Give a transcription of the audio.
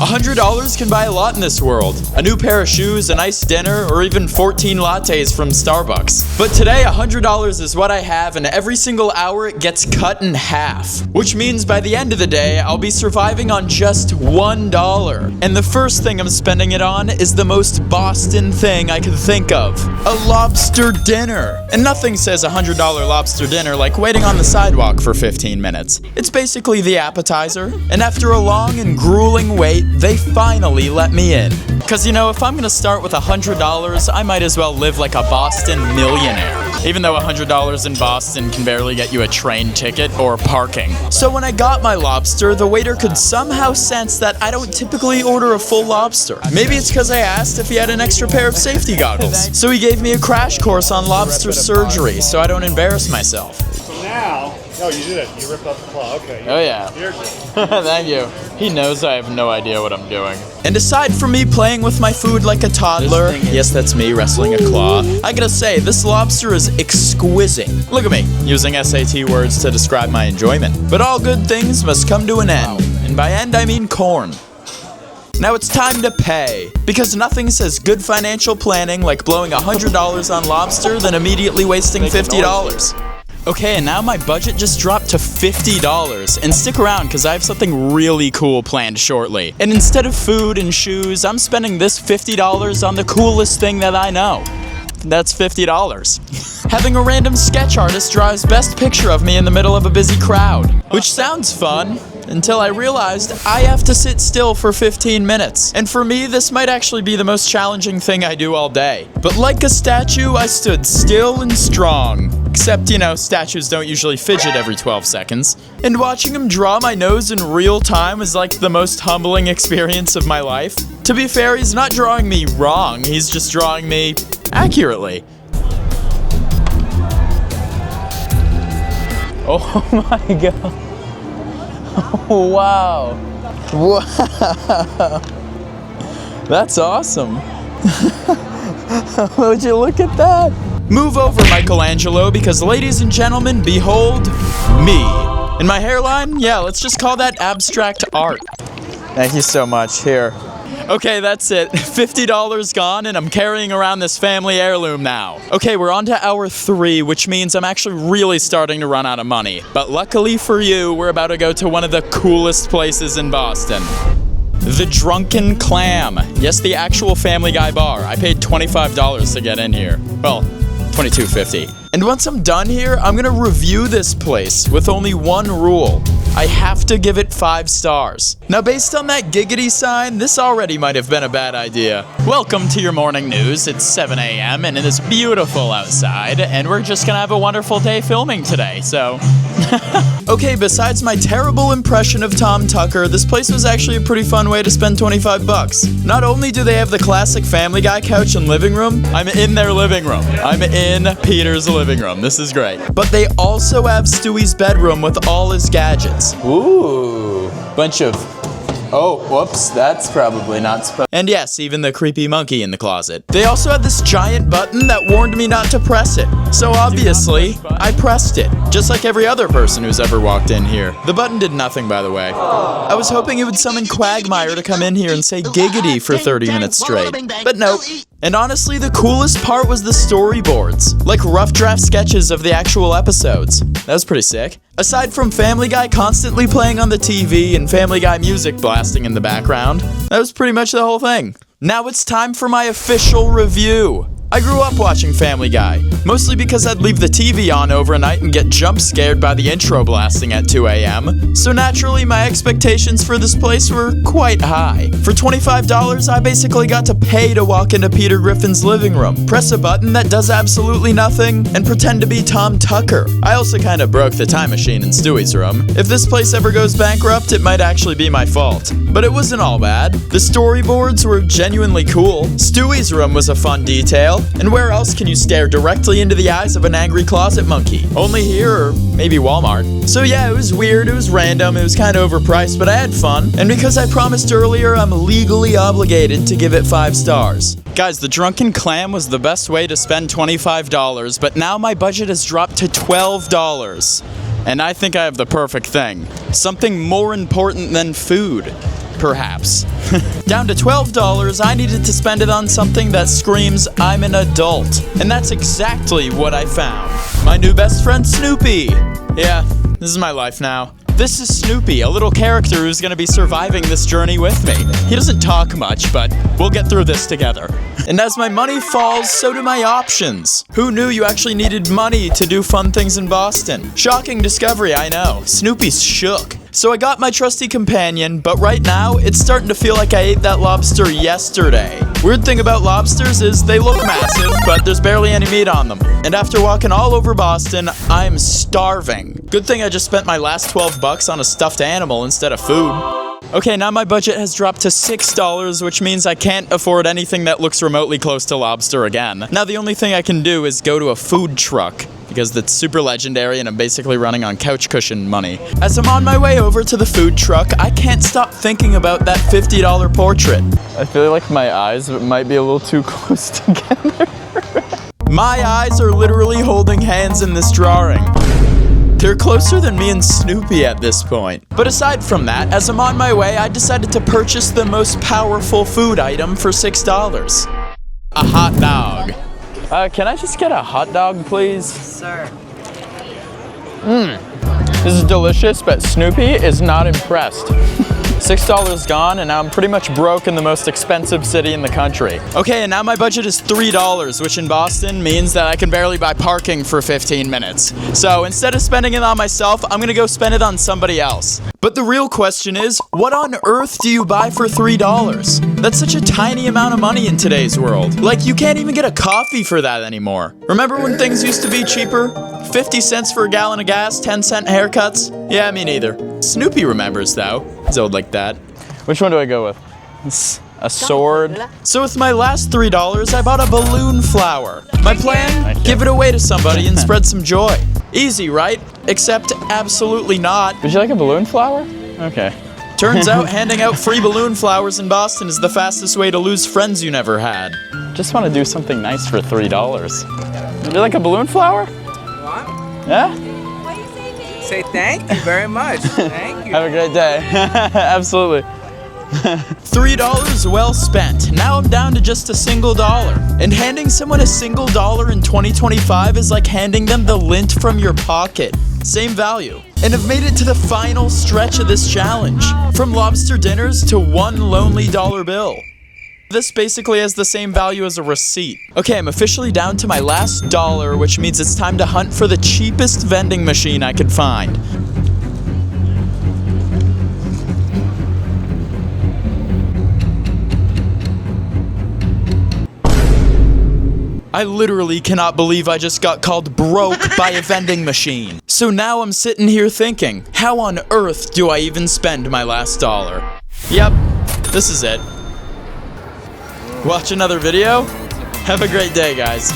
$100 can buy a lot in this world. A new pair of shoes, a nice dinner, or even 14 lattes from Starbucks. But today, $100 is what I have, and every single hour it gets cut in half. Which means by the end of the day, I'll be surviving on just $1. And the first thing I'm spending it on is the most Boston thing I could think of. A lobster dinner. And nothing says $100 lobster dinner like waiting on the sidewalk for 15 minutes. It's basically the appetizer. And after a long and grueling wait, they finally let me in. Cause if I'm gonna start with $100, I might as well live like a Boston millionaire. Even though $100 in Boston can barely get you a train ticket or parking. So when I got my lobster, the waiter could somehow sense that I don't typically order a full lobster. Maybe it's cause I asked if he had an extra pair of safety goggles. So he gave me a crash course on lobster surgery so I don't embarrass myself. So now, oh, you did it. You ripped off the claw. Okay. Oh yeah. You're good. Thank you. He knows I have no idea what I'm doing. And aside from me playing with my food like a toddler, yes, that's me wrestling a claw, I gotta say, this lobster is exquisite. Look at me, using SAT words to describe my enjoyment. But all good things must come to an end. And by end, I mean corn. Now it's time to pay, because nothing says good financial planning like blowing $100 on lobster than immediately wasting $50. Okay, and now my budget just dropped to $50. And stick around, because I have something really cool planned shortly. And instead of food and shoes, I'm spending this $50 on the coolest thing that I know. That's $50. Having a random sketch artist draw his best picture of me in the middle of a busy crowd. Which sounds fun, until I realized I have to sit still for 15 minutes. And for me, this might actually be the most challenging thing I do all day. But like a statue, I stood still and strong. Except, statues don't usually fidget every 12 seconds. And watching him draw my nose in real time was like the most humbling experience of my life. To be fair, he's not drawing me wrong, he's just drawing me accurately. Oh my god. Oh, wow. Wow. That's awesome. Would you look at that? Move over, Michelangelo, because ladies and gentlemen, behold me. And my hairline? Yeah, let's just call that abstract art. Thank you so much. Here. Okay, that's it. $50 gone, and I'm carrying around this family heirloom now. Okay, we're on to hour 3, which means I'm actually really starting to run out of money. But luckily for you, we're about to go to one of the coolest places in Boston. The Drunken Clam. Yes, the actual Family Guy bar. I paid $25 to get in here. Well, $22.50. And once I'm done here, I'm gonna review this place with only one rule. I have to give it 5 stars. Now, based on that giggity sign, this already might have been a bad idea. Welcome to your morning news. It's 7 a.m. and it is beautiful outside, and we're just gonna have a wonderful day filming today, so... Okay, besides my terrible impression of Tom Tucker, this place was actually a pretty fun way to spend 25 bucks. Not only do they have the classic Family Guy couch and living room, I'm in their living room. I'm in Peter's living room. This is great. But they also have Stewie's bedroom with all his gadgets. Ooh, bunch of... Oh, whoops, that's probably not supposed... And yes, even the creepy monkey in the closet. They also had this giant button that warned me not to press it. So obviously, I pressed it, just like every other person who's ever walked in here. The button did nothing, by the way. I was hoping it would summon Quagmire to come in here and say giggity for 30 minutes straight. But nope. And honestly, the coolest part was the storyboards, like rough draft sketches of the actual episodes. That was pretty sick. Aside from Family Guy constantly playing on the TV and Family Guy music blasting in the background, that was pretty much the whole thing. Now it's time for my official review. I grew up watching Family Guy, mostly because I'd leave the TV on overnight and get jump scared by the intro blasting at 2 a.m. So naturally, my expectations for this place were quite high. For $25, I basically got to pay to walk into Peter Griffin's living room, press a button that does absolutely nothing, and pretend to be Tom Tucker. I also kind of broke the time machine in Stewie's room. If this place ever goes bankrupt, it might actually be my fault. But it wasn't all bad. The storyboards were genuinely cool. Stewie's room was a fun detail. And where else can you stare directly into the eyes of an angry closet monkey? Only here, or maybe Walmart. So yeah, it was weird, it was random, it was kind of overpriced, but I had fun. And because I promised earlier, I'm legally obligated to give it 5 stars. Guys, the Drunken Clam was the best way to spend $25, but now my budget has dropped to $12. And I think I have the perfect thing. Something more important than food. Perhaps. Down to $12, I needed to spend it on something that screams, I'm an adult. And that's exactly what I found. My new best friend, Snoopy. Yeah, this is my life now. This is Snoopy, a little character who's gonna be surviving this journey with me. He doesn't talk much, but we'll get through this together. And as my money falls, so do my options. Who knew you actually needed money to do fun things in Boston? Shocking discovery, I know. Snoopy's shook. So I got my trusty companion, but right now, it's starting to feel like I ate that lobster yesterday. Weird thing about lobsters is they look massive, but there's barely any meat on them. And after walking all over Boston, I'm starving. Good thing I just spent my last 12 bucks on a stuffed animal instead of food. Okay, now my budget has dropped to $6, which means I can't afford anything that looks remotely close to lobster again. Now the only thing I can do is go to a food truck, because it's super legendary and I'm basically running on couch cushion money. As I'm on my way over to the food truck, I can't stop thinking about that $50 portrait. I feel like my eyes might be a little too close together. My eyes are literally holding hands in this drawing. They're closer than me and Snoopy at this point. But aside from that, as I'm on my way, I decided to purchase the most powerful food item for $6. A hot dog. Can I just get a hot dog, please? Sir. This is delicious, but Snoopy is not impressed. $6 gone, and now I'm pretty much broke in the most expensive city in the country. Okay, and now my budget is $3, which in Boston means that I can barely buy parking for 15 minutes. So instead of spending it on myself, I'm gonna go spend it on somebody else. But the real question is, what on earth do you buy for $3? That's such a tiny amount of money in today's world. Like, you can't even get a coffee for that anymore. Remember when things used to be cheaper? 50 cents for a gallon of gas, 10-cent haircuts? Yeah, me neither. Snoopy remembers, though. He's old like that. Which one do I go with? A sword. So with my last $3, I bought a balloon flower. My plan? Give it away to somebody and spread some joy. Easy, right? Except absolutely not. Would you like a balloon flower? Okay. Turns out handing out free balloon flowers in Boston is the fastest way to lose friends you never had. Just want to do something nice for $3. Would you like a balloon flower? What? Yeah? Say thank you very much. Thank you. Have a great day. Absolutely. $3 well spent. Now I'm down to just a single dollar. And handing someone a single dollar in 2025 is like handing them the lint from your pocket. Same value. And I've made it to the final stretch of this challenge. From lobster dinners to one lonely dollar bill. This basically has the same value as a receipt. Okay, I'm officially down to my last dollar, which means it's time to hunt for the cheapest vending machine I could find. I literally cannot believe I just got called broke by a vending machine. So now I'm sitting here thinking, how on earth do I even spend my last dollar? Yep, this is it. Watch another video? Have a great day, guys.